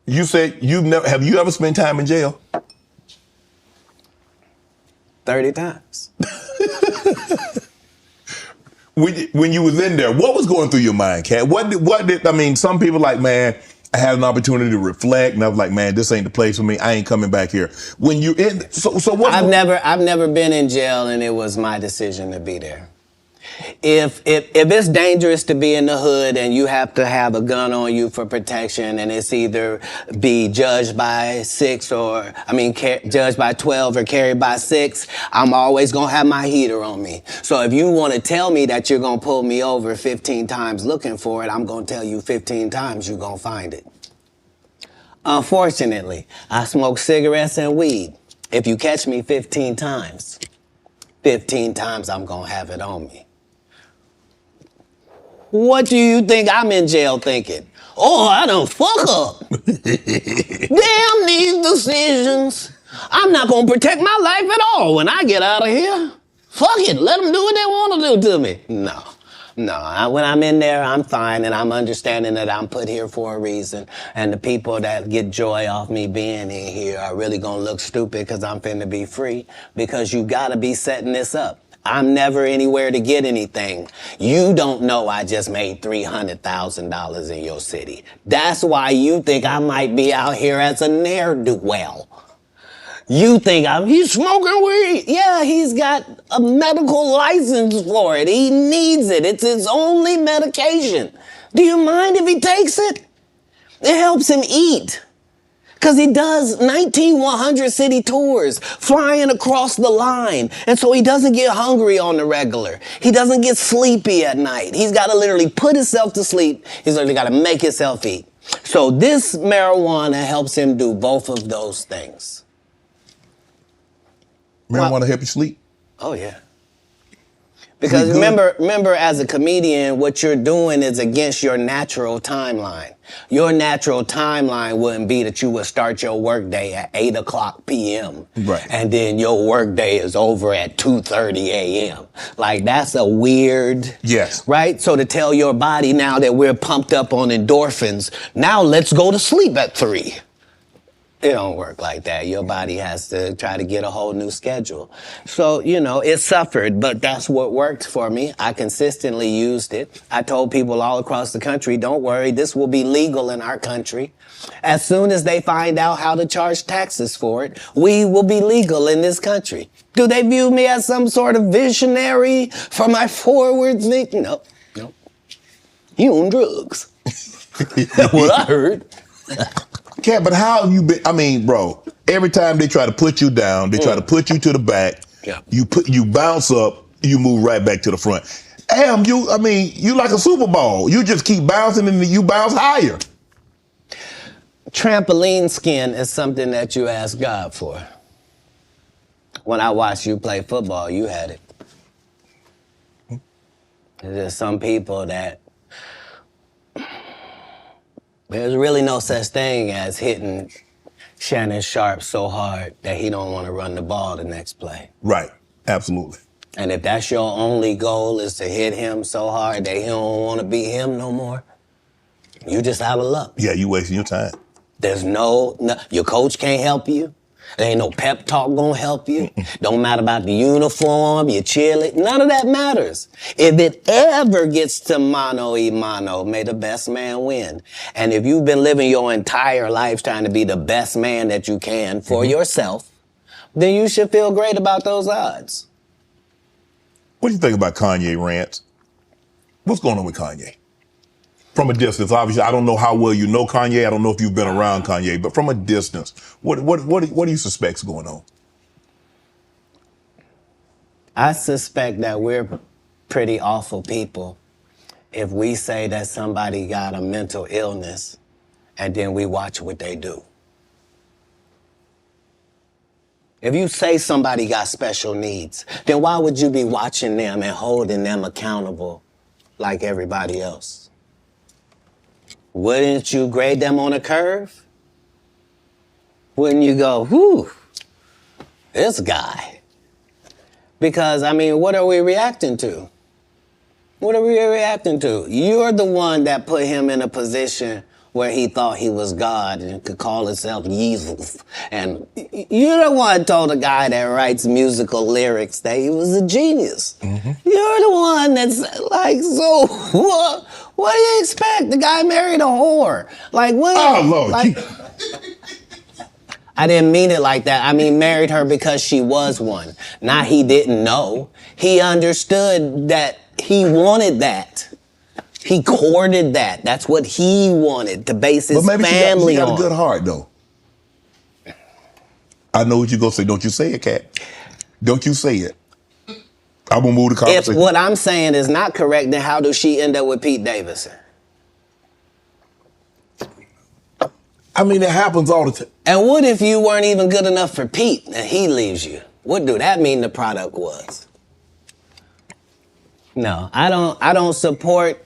You said have you ever spent time in jail? 30 times. When you was in there, what was going through your mind, Katt? I mean, some people like, man, I had an opportunity to reflect, and I was like, man, this ain't the place for me. I ain't coming back here. When you in, so what? I've never been in jail, and it was my decision to be there. If it's dangerous to be in the hood and you have to have a gun on you for protection, and it's either be judged by judged by 12 or carried by 6, I'm always gonna have my heater on me. So if you want to tell me that you're gonna pull me over 15 times looking for it, I'm gonna tell you 15 times you're gonna find it. Unfortunately, I smoke cigarettes and weed. If you catch me 15 times I'm gonna have it on me. What do you think I'm in jail thinking? Oh, I done fuck up. Damn these decisions. I'm not gonna protect my life at all when I get out of here. Fuck it, let them do what they want to do to me. No, when I'm in there, I'm fine, and I'm understanding that I'm put here for a reason, and the people that get joy off me being in here are really gonna look stupid because I'm finna be free, because you gotta be setting this up. I'm never anywhere to get anything. You don't know I just made $300,000 in your city. That's why you think I might be out here as a ne'er-do-well. You think he's smoking weed. Yeah, he's got a medical license for it. He needs it. It's his only medication. Do you mind if he takes it? It helps him eat. Because he does 19 100-city tours, flying across the line. And so he doesn't get hungry on the regular. He doesn't get sleepy at night. He's got to literally put himself to sleep. He's literally got to make himself eat. So this marijuana helps him do both of those things. Marijuana help you sleep? Oh, yeah. Because remember, as a comedian, what you're doing is against your natural timeline. Your natural timeline wouldn't be that you would start your workday at 8:00 p.m. Right. And then your workday is over at 2:30 a.m. Like, that's a weird... Yes. Right? So to tell your body now that we're pumped up on endorphins, now let's go to sleep at 3. It don't work like that. Your body has to try to get a whole new schedule. So, it suffered, but that's what worked for me. I consistently used it. I told people all across the country, don't worry, this will be legal in our country. As soon as they find out how to charge taxes for it, we will be legal in this country. Do they view me as some sort of visionary for my forward thinking? No. You on drugs. That's what I heard. Katt, but how have you been? I mean, bro, every time they try to put you down, they try to put you to the back. Yeah. You bounce up, you move right back to the front. Damn, you like a Super Bowl. You just keep bouncing and you bounce higher. Trampoline skin is something that you ask God for. When I watched you play football, you had it. There's some people that there's really no such thing as hitting Shannon Sharp so hard that he don't want to run the ball the next play. Right. Absolutely. And if that's your only goal is to hit him so hard that he don't want to be him no more, you just out of luck. Yeah, you wasting your time. There's no your coach can't help you. There ain't no pep talk gonna help you. Don't matter about the uniform, your cheerleader, none of that matters. If it ever gets to mano-a-mano, may the best man win. And if you've been living your entire life trying to be the best man that you can for yourself, then you should feel great about those odds. What do you think about Kanye rants? What's going on with Kanye? From a distance, obviously, I don't know how well you know Kanye. I don't know if you've been around Kanye, but from a distance, what do you suspect's going on? I suspect that we're pretty awful people if we say that somebody got a mental illness and then we watch what they do. If you say somebody got special needs, then why would you be watching them and holding them accountable like everybody else? Wouldn't you grade them on a curve? Wouldn't you go, whew, this guy? Because, what are we reacting to? What are we reacting to? You're the one that put him in a position where he thought he was God and could call himself Jesus. And you're the one told a guy that writes musical lyrics that he was a genius. Mm-hmm. You're the one that's like, so what do you expect? The guy married a whore. Like, what? Oh, Lord. Like, I didn't mean it like that. I mean, married her because she was one. Not he didn't know. He understood that he wanted that. He courted that. That's what he wanted, to base his family on. She got a good heart, though. I know what you're going to say. Don't you say it, Katt. Don't you say it. I'm going to move the conversation. If what I'm saying is not correct, then how does she end up with Pete Davidson? I mean, it happens all the time. And what if you weren't even good enough for Pete and he leaves you? What do that mean the product was? No, I don't support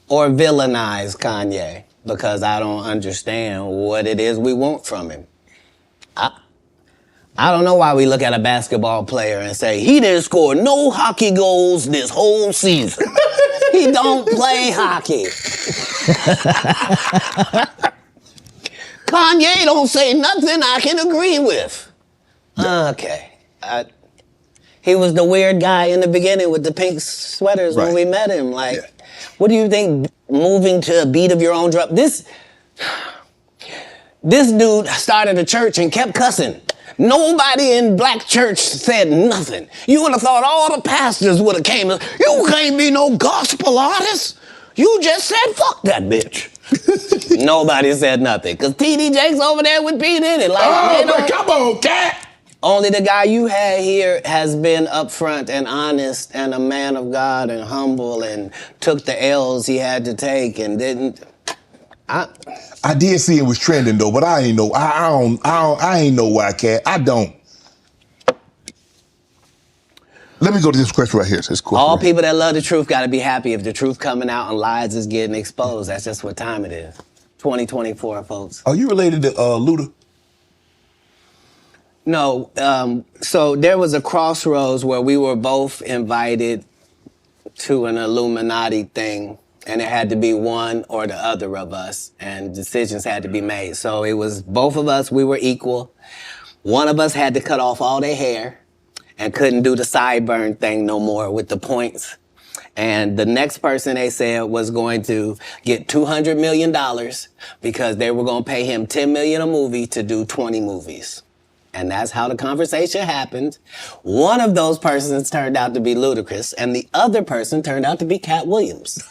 or villainize Kanye because I don't understand what it is we want from him. I don't know why we look at a basketball player and say, he didn't score no hockey goals this whole season. He don't play hockey. Kanye don't say nothing I can agree with. Okay. He was the weird guy in the beginning with the pink sweaters when we met him. Like, what do you think moving to a beat of your own drum? This dude started a church and kept cussing. Nobody in black church said nothing. You would have thought all the pastors would have came. You can't be no gospel artist. You just said, fuck that bitch. Nobody said nothing. Because T.D. Jakes over there with Pete in it. Like, come on, Katt. Only the guy you had here has been upfront and honest and a man of God and humble and took the L's he had to take and didn't. I did see it was trending though, but I ain't know. I ain't know why, Katt. I don't. Let me go to this question right here. This question All people that love the truth got to be happy if the truth coming out and lies is getting exposed. That's just what time it is. 2024, folks. Are you related to Luda? No. So there was a crossroads where we were both invited to an Illuminati thing, and it had to be one or the other of us, and decisions had to be made. So it was both of us. We were equal. One of us had to cut off all their hair and couldn't do the sideburn thing no more with the points. And the next person they said was going to get $200 million because they were going to pay him $10 million a movie to do 20 movies. And that's how the conversation happened. One of those persons turned out to be Ludacris, and the other person turned out to be Katt Williams.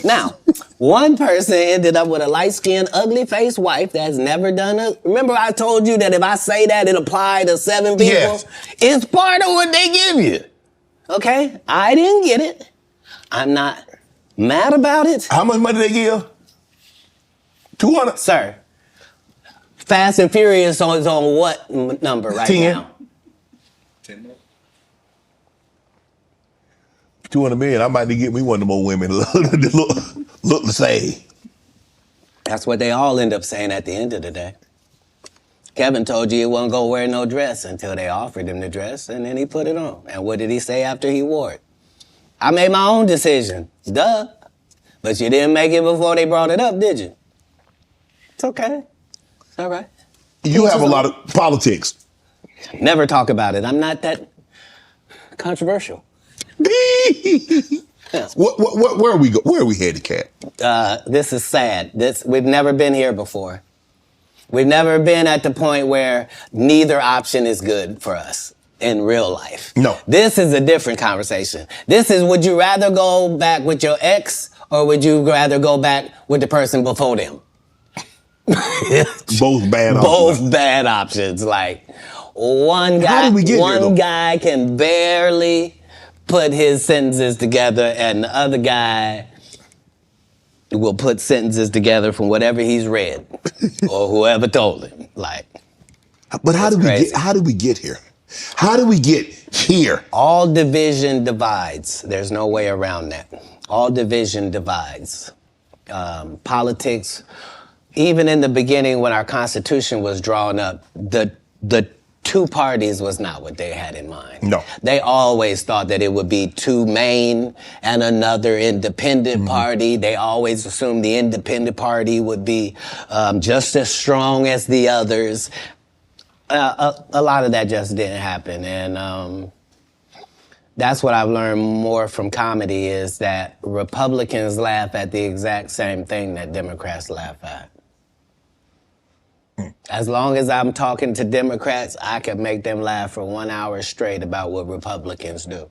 Now, one person ended up with a light-skinned, ugly-faced wife that's never done it. Remember I told you that if I say that, it applied to 7 people? Yes. It's part of what they give you. Okay? I didn't get it. I'm not mad about it. How much money they give? 200? Sir, Fast and Furious is on what number right 10. now? 10 more. 200 million. I might need to get me one of them old women look the same. That's what they all end up saying at the end of the day. Kevin told you he wasn't going to wear no dress until they offered him the dress, and then he put it on. And what did he say after he wore it? I made my own decision. Duh. But you didn't make it before they brought it up, did you? It's okay. It's all right. You have a lot of politics. Never talk about it. I'm not that controversial. Where are we go? Where are we headed, Katt? This is sad. We've never been here before. We've never been at the point where neither option is good for us in real life. No. This is a different conversation. This is, would you rather go back with your ex or would you rather go back with the person before them? Both bad options. Both bad options. Like, one guy can barely put his sentences together, and the other guy will put sentences together from whatever he's read or whoever told him. Like, but how did we get here? How did we get here? All division divides. There's no way around that. All division divides. Politics, even in the beginning when our Constitution was drawn up, the two parties was not what they had in mind. No. They always thought that it would be two main and another independent party. They always assumed the independent party would be just as strong as the others. A lot of that just didn't happen. And that's what I've learned more from comedy is that Republicans laugh at the exact same thing that Democrats laugh at. As long as I'm talking to Democrats, I can make them laugh for 1 hour straight about what Republicans do.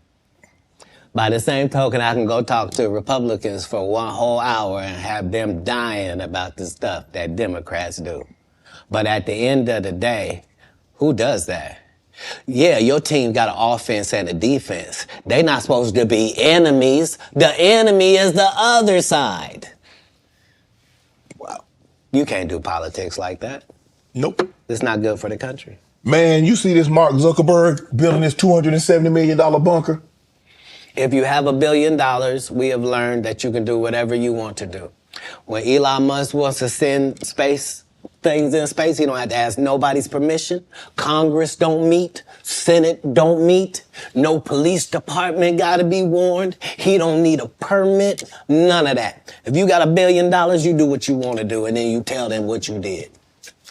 By the same token, I can go talk to Republicans for 1 whole hour and have them dying about the stuff that Democrats do. But at the end of the day, who does that? Yeah, your team got an offense and a defense. They're not supposed to be enemies. The enemy is the other side. Wow. You can't do politics like that. Nope. It's not good for the country. Man, you see this Mark Zuckerberg building this $270 million bunker? If you have $1 billion, we have learned that you can do whatever you want to do. When Elon Musk wants to send things in space, he don't have to ask nobody's permission. Congress don't meet. Senate don't meet. No police department got to be warned. He don't need a permit. None of that. If you got $1 billion, you do what you want to do, and then you tell them what you did.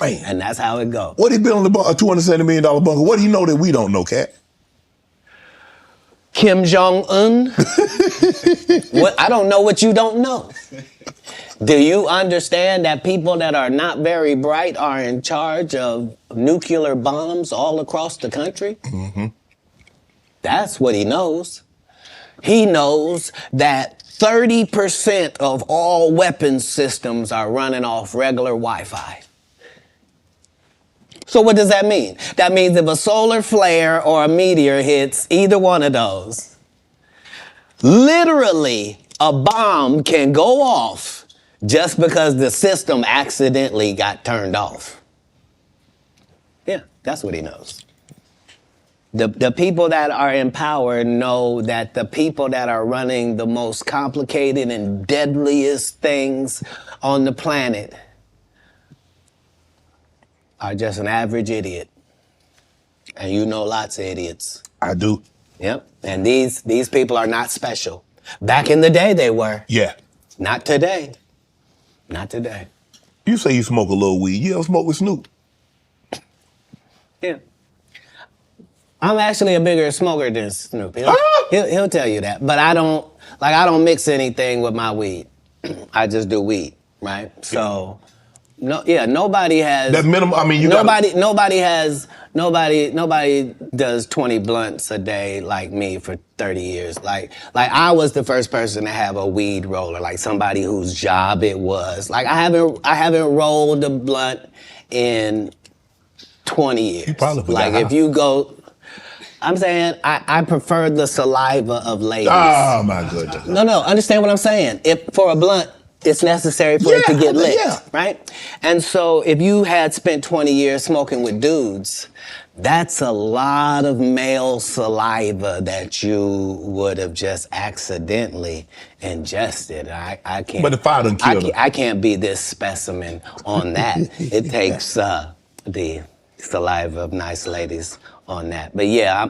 Man. And that's how it goes. What he building a $270 million bunker? What do you know that we don't know, Katt? Kim Jong-un? What? I don't know what you don't know. Do you understand that people that are not very bright are in charge of nuclear bombs all across the country? Mm-hmm. That's what he knows. He knows that 30% of all weapons systems are running off regular Wi-Fi. So what does that mean? That means if a solar flare or a meteor hits either one of those, literally a bomb can go off just because the system accidentally got turned off. Yeah, that's what he knows. The people that are in power know that the people that are running the most complicated and deadliest things on the planet are just an average idiot. And you know lots of idiots. I do. Yep. And these people are not special. Back in the day they were. Yeah. Not today. Not today. You say you smoke a little weed. You ever smoke with Snoop? Yeah. I'm actually a bigger smoker than Snoop. He'll tell you that. But I don't mix anything with my weed. I just do weed, right? So nobody has that minimum. I mean, nobody does 20 blunts a day like me for 30 years. Like I was the first person to have a weed roller, like somebody whose job it was. Like I haven't rolled a blunt in 20 years. You probably like if you go, I'm saying I prefer the saliva of ladies. Oh my goodness. No, understand what I'm saying. If for a blunt, it's necessary for it to get lit, right? And so if you had spent 20 years smoking with dudes, that's a lot of male saliva that you would have just accidentally ingested. I can't. But if I done killed I can't be this specimen on that. It takes the saliva of nice ladies on that. But yeah,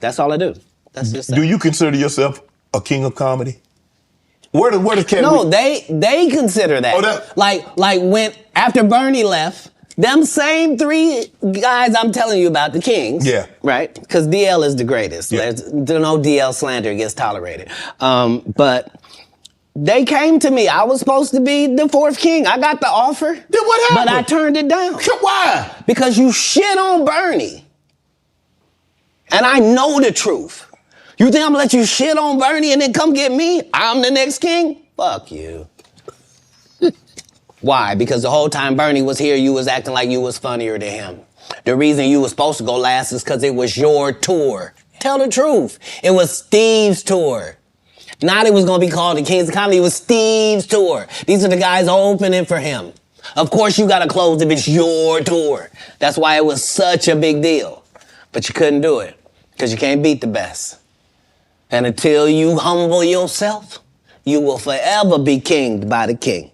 that's all I do. That's just Do you consider yourself a king of comedy? Where does Katt? No, they consider that. Oh, like when after Bernie left, them same 3 guys I'm telling you about, the kings. Yeah. Right? Because DL is the greatest. Yeah. There's no DL slander gets tolerated. But they came to me. I was supposed to be the 4th king. I got the offer. Then what happened? But I turned it down. Why? Because you shit on Bernie. And I know the truth. You think I'm gonna let you shit on Bernie and then come get me? I'm the next king? Fuck you. Why? Because the whole time Bernie was here, you was acting like you was funnier than him. The reason you was supposed to go last is because it was your tour. Tell the truth. It was Steve's tour. Not it was gonna be called the Kings of Comedy, it was Steve's tour. These are the guys opening for him. Of course you gotta close if it's your tour. That's why it was such a big deal. But you couldn't do it, because you can't beat the best. And until you humble yourself, you will forever be kinged by the king.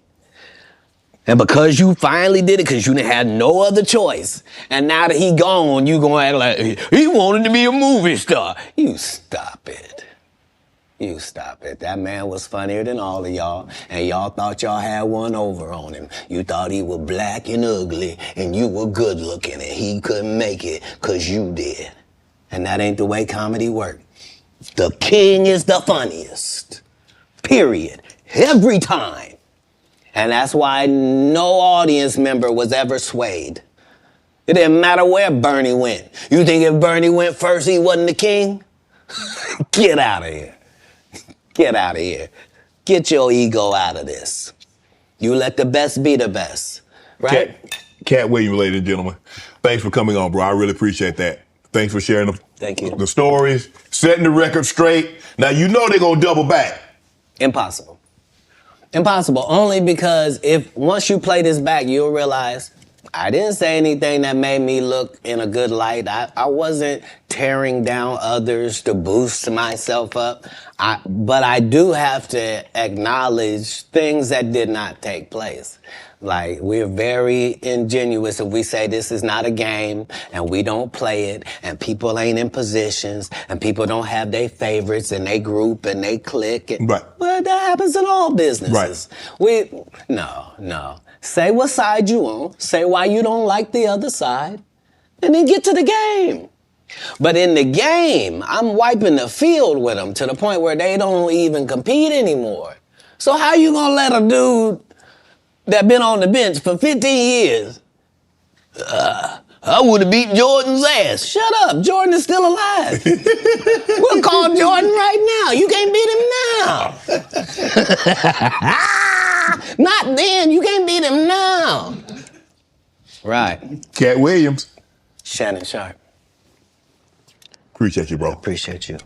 And because you finally did it, because you didn't have no other choice, and now that he gone, you gonna act like he wanted to be a movie star. You stop it. You stop it. That man was funnier than all of y'all, and y'all thought y'all had one over on him. You thought he was black and ugly, and you were good looking, and he couldn't make it because you did. And that ain't the way comedy works. The king is the funniest. Period. Every time. And that's why no audience member was ever swayed. It didn't matter where Bernie went. You think if Bernie went first, he wasn't the king? Get out of here. Get out of here. Get your ego out of this. You let the best be the best, right? Katt Williams, ladies and gentlemen. Thanks for coming on, bro. I really appreciate that. Thanks for sharing Thank you. the stories, setting the record straight. Now, you know they're going to double back. Impossible. Impossible. Only because if once you play this back, you'll realize I didn't say anything that made me look in a good light. I wasn't tearing down others to boost myself up. But I do have to acknowledge things that did not take place. Like, we're very ingenuous if we say this is not a game and we don't play it and people ain't in positions and people don't have their favorites and they group and they click. Right. Well, that happens in all businesses. Right. No. Say what side you on, say why you don't like the other side, and then get to the game. But in the game, I'm wiping the field with them to the point where they don't even compete anymore. So how you gonna let a dude that been on the bench for 15 years, I would have beat Jordan's ass. Shut up, Jordan is still alive. We'll call Jordan right now. You can't beat him now. Not then, you can't beat him now. Right. Katt Williams. Shannon Sharp. Appreciate you, bro. Appreciate you.